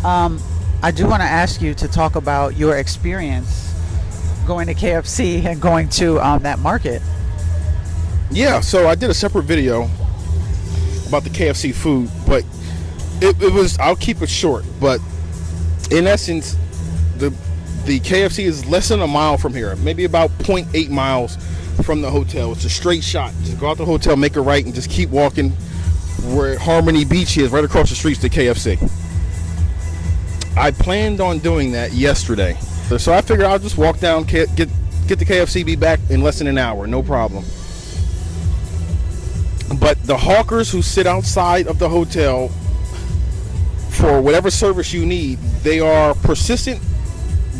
I do want to ask you to talk about your experience going to KFC and going to that market. Yeah, so I did a separate video about the KFC food, but it was, I'll keep it short, but in essence, the KFC is less than a mile from here, maybe about 0.8 miles from the hotel. It's a straight shot. Just go out the hotel, make a right, and just keep walking where Harmony Beach is, right across the streets to KFC. I planned on doing that yesterday, so I figured I'll just walk down, get the KFC, be back in less than an hour, no problem. But the hawkers who sit outside of the hotel for whatever service you need, they are persistent.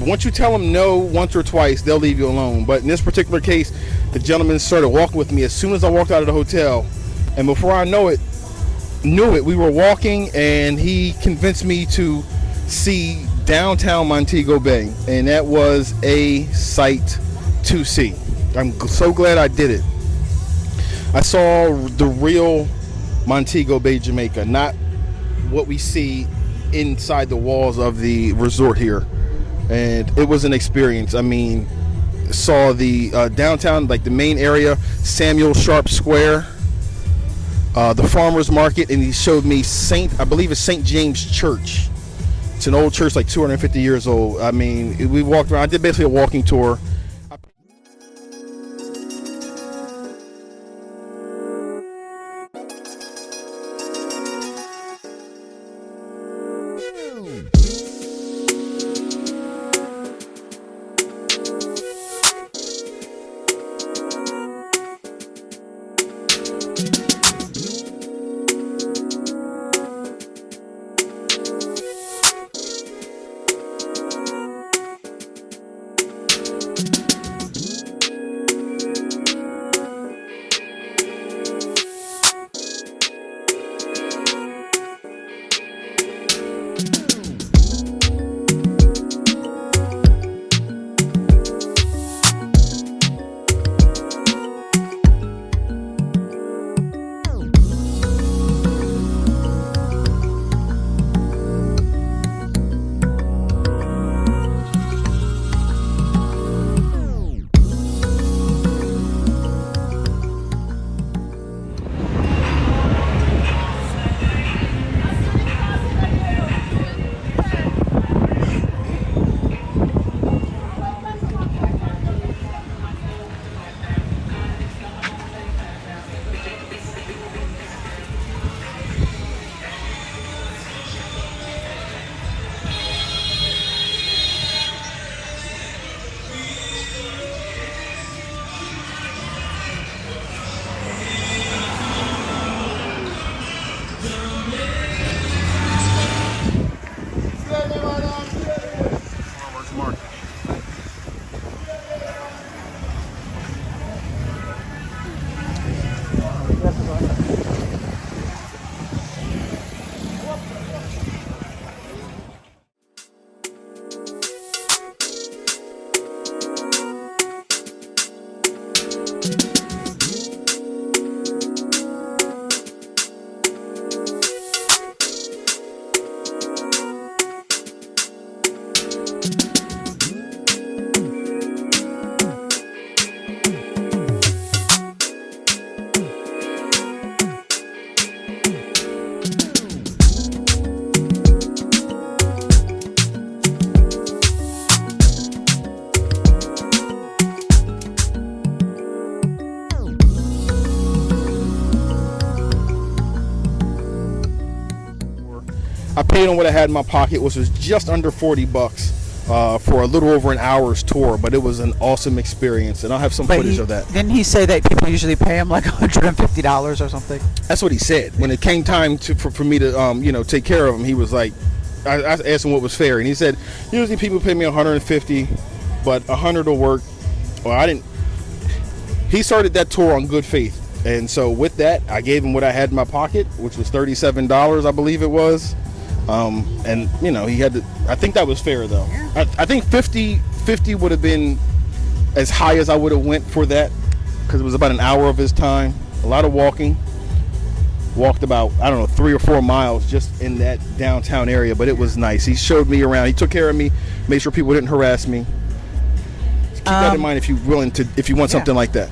Once you tell them no once or twice, they'll leave you alone. But in this particular case, the gentleman started walking with me as soon as I walked out of the hotel, and before I knew it, we were walking, and he convinced me to see downtown Montego Bay, and that was a sight to see. I'm so glad I did it. I saw the real Montego Bay, Jamaica, not what we see inside the walls of the resort here. And it was an experience. I mean, saw the downtown, like the main area, Samuel Sharp Square, the farmers market, and he showed me I believe it's St. James Church. It's an old church, like 250 years old. I mean, we walked around. I did basically a walking tour. I paid on what I had in my pocket, which was just under $40 for a little over an hour's tour, but it was an awesome experience, and I'll have some footage of that. Didn't he say that people usually pay him like $150 or something? That's what he said. When it came time for me to take care of him, he was like, I asked him what was fair, and he said usually people pay me $150, but $100 will work. Well, I didn't. He started that tour on good faith, and so with that, I gave him what I had in my pocket, which was $37, I believe it was. And he had to. I think that was fair though. Yeah. I think 50 would have been as high as I would have went for that, because it was about an hour of his time, a lot of walking. walked about, I don't know, 3 or 4 miles just in that downtown area, but it was nice. He showed me around. He took care of me, made sure people didn't harass me. Keep that in mind if you want something like that.